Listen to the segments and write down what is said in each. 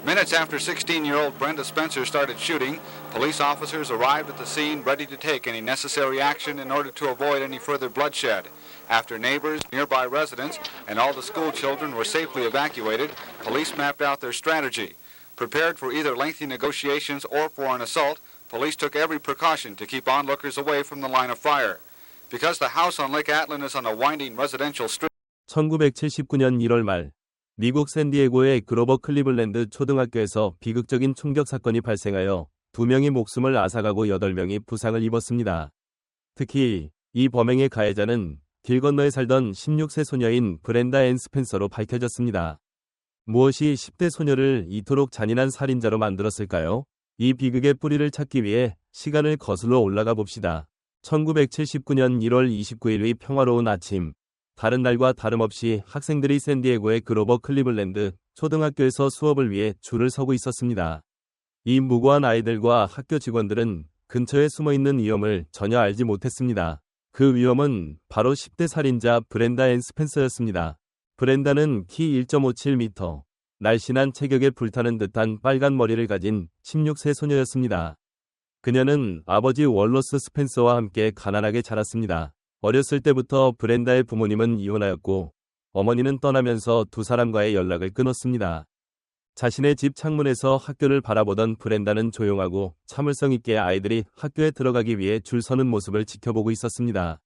Minutes after 16-year-old Brenda Spencer started shooting, police officers arrived at the scene ready to take any necessary action in order to avoid any further bloodshed. After neighbors, nearby residents, and all the school children were safely evacuated, police mapped out their strategy. Prepared for either lengthy negotiations or for an assault, police took every precaution to keep onlookers away from the line of fire. Because the house on Lake Atlan is on a winding residential street. 1979년 1월 말 미국 샌디에고의 그로버 클리블랜드 초등학교에서 비극적인 총격 사건이 발생하여 2명이 목숨을 앗아가고 8명이 부상을 입었습니다. 특히 이 범행의 가해자는 길 건너에 살던 16세 소녀인 브렌다 앤 스펜서로 밝혀졌습니다. 무엇이 10대 소녀를 이토록 잔인한 살인자로 만들었을까요? 이 비극의 뿌리를 찾기 위해 시간을 거슬러 올라가 봅시다. 1979년 1월 29일의 평화로운 아침, 다른 날과 다름없이 학생들이 샌디에고의 그로버 클리블랜드 초등학교에서 수업을 위해 줄을 서고 있었습니다. 이 무고한 아이들과 학교 직원들은 근처에 숨어있는 위험을 전혀 알지 못했습니다. 그 위험은 바로 10대 살인자 브렌다 앤 스펜서였습니다. 브렌다는 키 1.57m, 날씬한 체격에 불타는 듯한 빨간 머리를 가진 16세 소녀였습니다. 그녀는 아버지 월러스 스펜서와 함께 가난하게 자랐습니다. 어렸을 때부터 브렌다의 부모님은 이혼하였고 어머니는 떠나면서 두 사람과의 연락을 끊었습니다. 자신의 집 창문에서 학교를 바라보던 브렌다는 조용하고 참을성 있게 아이들이 학교에 들어가기 위해 줄 서는 모습을 지켜보고 있었습니다.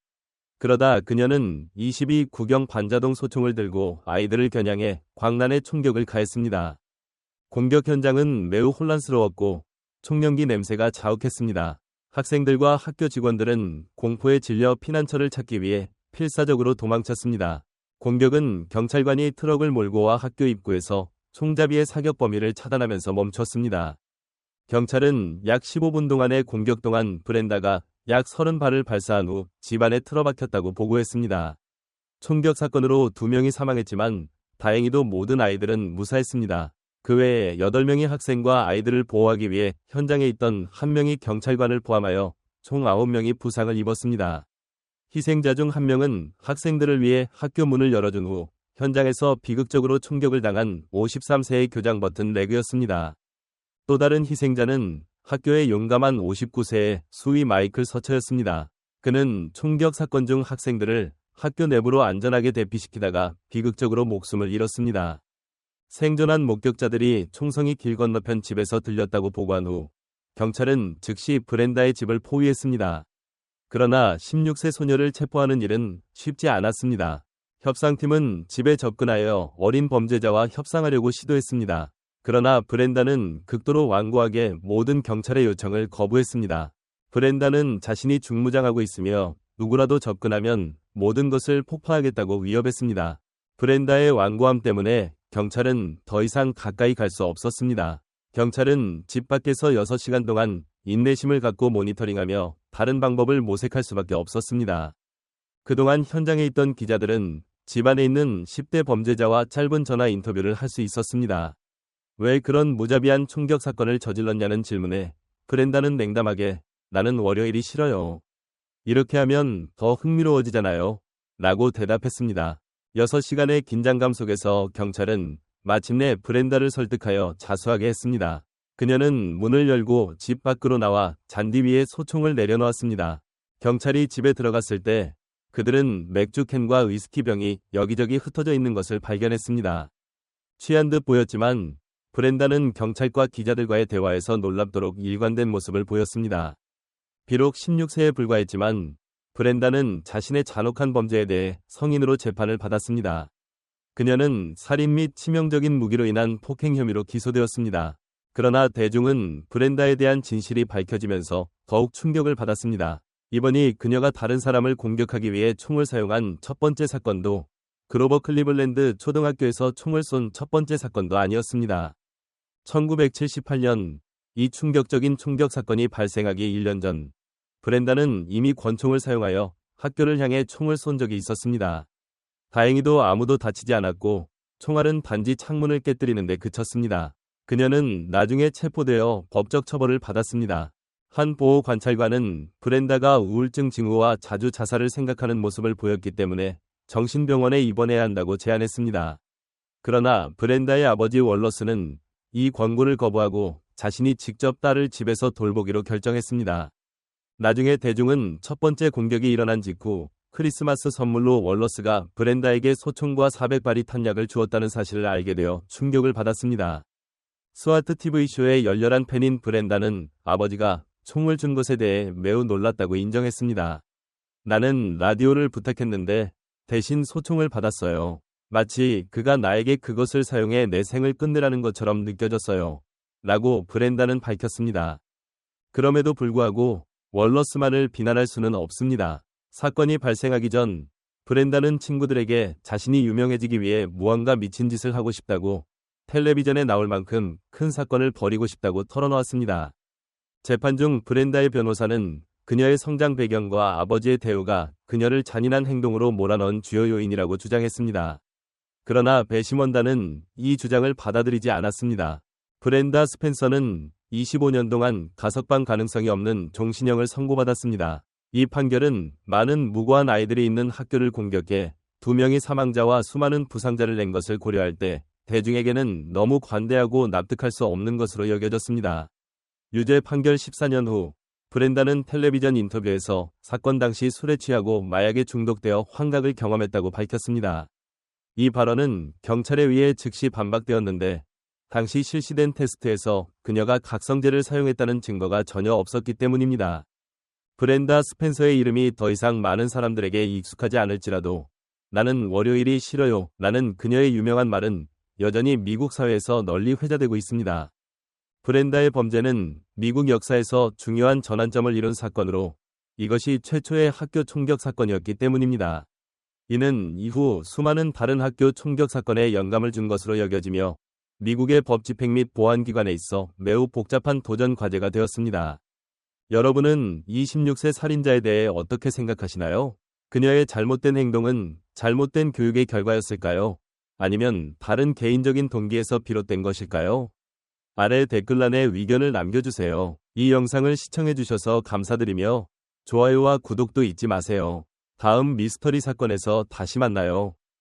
그러다 그녀는 22 구경 반자동 소총을 들고 아이들을 겨냥해 광란의 총격을 가했습니다. 공격 현장은 매우 혼란스러웠고 총연기 냄새가 자욱했습니다. 학생들과 학교 직원들은 공포에 질려 피난처를 찾기 위해 필사적으로 도망쳤습니다. 공격은 경찰관이 트럭을 몰고 와 학교 입구에서 총잡이의 사격 범위를 차단하면서 멈췄습니다. 경찰은 약 15분 동안의 공격 동안 브렌다가 약 30발을 발사한 후 집안에 틀어박혔다고 보고했습니다. 총격 사건으로 2명이 사망했지만 다행히도 모든 아이들은 무사했습니다. 그 외에 8명의 학생과 아이들을 보호하기 위해 현장에 있던 1명이 경찰관을 포함하여 총 9명이 부상을 입었습니다. 희생자 중 1명은 학생들을 위해 학교 문을 열어준 후 현장에서 비극적으로 총격을 당한 53세의 교장 버튼 레그였습니다. 또 다른 희생자는 학교의 용감한 59세의 수위 마이클 서처였습니다. 그는 총격 사건 중 학생들을 학교 내부로 안전하게 대피시키다가 비극적으로 목숨을 잃었습니다. 생존한 목격자들이 총성이 길 건너편 집에서 들렸다고 보고한 후 경찰은 즉시 브렌다의 집을 포위했습니다. 그러나 16세 소녀를 체포하는 일은 쉽지 않았습니다. 협상팀은 집에 접근하여 어린 범죄자와 협상하려고 시도했습니다. 그러나 브렌다는 극도로 완고하게 모든 경찰의 요청을 거부했습니다. 브렌다는 자신이 중무장하고 있으며 누구라도 접근하면 모든 것을 폭파하겠다고 위협했습니다. 브렌다의 완고함 때문에 경찰은 더 이상 가까이 갈 수 없었습니다. 경찰은 집 밖에서 6시간 동안 인내심을 갖고 모니터링하며 다른 방법을 모색할 수밖에 없었습니다. 그동안 현장에 있던 기자들은 집안에 있는 10대 범죄자와 짧은 전화 인터뷰를 할 수 있었습니다. 왜 그런 무자비한 총격 사건을 저질렀냐는 질문에 브렌다는 냉담하게 나는 월요일이 싫어요. 이렇게 하면 더 흥미로워지잖아요. 라고 대답했습니다. 6시간의 긴장감 속에서 경찰은 마침내 브렌다를 설득하여 자수하게 했습니다. 그녀는 문을 열고 집 밖으로 나와 잔디 위에 소총을 내려놓았습니다. 경찰이 집에 들어갔을 때 그들은 맥주캔과 위스키병이 여기저기 흩어져 있는 것을 발견했습니다. 취한 듯 보였지만 브렌다는 경찰과 기자들과의 대화에서 놀랍도록 일관된 모습을 보였습니다. 비록 16세에 불과했지만 브렌다는 자신의 잔혹한 범죄에 대해 성인으로 재판을 받았습니다. 그녀는 살인 및 치명적인 무기로 인한 폭행 혐의로 기소되었습니다. 그러나 대중은 브렌다에 대한 진실이 밝혀지면서 더욱 충격을 받았습니다. 이번이 그녀가 다른 사람을 공격하기 위해 총을 사용한 첫 번째 사건도 그로버 클리블랜드 초등학교에서 총을 쏜 첫 번째 사건도 아니었습니다. 1978년 이 충격적인 총격 사건이 발생하기 1년 전 브렌다는 이미 권총을 사용하여 학교를 향해 총을 쏜 적이 있었습니다. 다행히도 아무도 다치지 않았고 총알은 단지 창문을 깨뜨리는 데 그쳤습니다. 그녀는 나중에 체포되어 법적 처벌을 받았습니다. 한 보호 관찰관은 브렌다가 우울증 징후와 자주 자살을 생각하는 모습을 보였기 때문에 정신병원에 입원해야 한다고 제안했습니다. 그러나 브렌다의 아버지 월러스는 이 권고를 거부하고 자신이 직접 딸을 집에서 돌보기로 결정했습니다. 나중에 대중은 첫 번째 공격이 일어난 직후 크리스마스 선물로 월러스가 브렌다에게 소총과 400발이 탄약을 주었다는 사실을 알게 되어 충격을 받았습니다. 스와트 TV쇼의 열렬한 팬인 브렌다는 아버지가 총을 준 것에 대해 매우 놀랐다고 인정했습니다. 나는 라디오를 부탁했는데 대신 소총을 받았어요. 마치 그가 나에게 그것을 사용해 내 생을 끝내라는 것처럼 느껴졌어요. 라고 브렌다는 밝혔습니다. 그럼에도 불구하고 월러스만을 비난할 수는 없습니다. 사건이 발생하기 전 브렌다는 친구들에게 자신이 유명해지기 위해 무언가 미친 짓을 하고 싶다고 텔레비전에 나올 만큼 큰 사건을 벌이고 싶다고 털어놓았습니다. 재판 중 브렌다의 변호사는 그녀의 성장 배경과 아버지의 대우가 그녀를 잔인한 행동으로 몰아넣은 주요 요인이라고 주장했습니다. 그러나 배심원단은 이 주장을 받아들이지 않았습니다. 브렌다 스펜서는 25년 동안 가석방 가능성이 없는 종신형을 선고받았습니다. 이 판결은 많은 무고한 아이들이 있는 학교를 공격해 2명의 사망자와 수많은 부상자를 낸 것을 고려할 때 대중에게는 너무 관대하고 납득할 수 없는 것으로 여겨졌습니다. 유죄 판결 14년 후 브렌다는 텔레비전 인터뷰에서 사건 당시 술에 취하고 마약에 중독되어 환각을 경험했다고 밝혔습니다. 이 발언은 경찰에 의해 즉시 반박되었는데 당시 실시된 테스트에서 그녀가 각성제를 사용했다는 증거가 전혀 없었기 때문입니다. 브렌다 스펜서의 이름이 더 이상 많은 사람들에게 익숙하지 않을지라도 나는 월요일이 싫어요 라는 그녀의 유명한 말은 여전히 미국 사회에서 널리 회자되고 있습니다. 브렌다의 범죄는 미국 역사에서 중요한 전환점을 이룬 사건으로 이것이 최초의 학교 총격 사건이었기 때문입니다. 이는 이후 수많은 다른 학교 총격 사건에 영감을 준 것으로 여겨지며 미국의 법 집행 및 보안기관에 있어 매우 복잡한 도전 과제가 되었습니다. 여러분은 26세 살인자에 대해 어떻게 생각하시나요? 그녀의 잘못된 행동은 잘못된 교육의 결과였을까요? 아니면 다른 개인적인 동기에서 비롯된 것일까요? 아래 댓글란에 의견을 남겨주세요. 이 영상을 시청해주셔서 감사드리며 좋아요와 구독도 잊지 마세요. 다음 미스터리 사건에서 다시 만나요.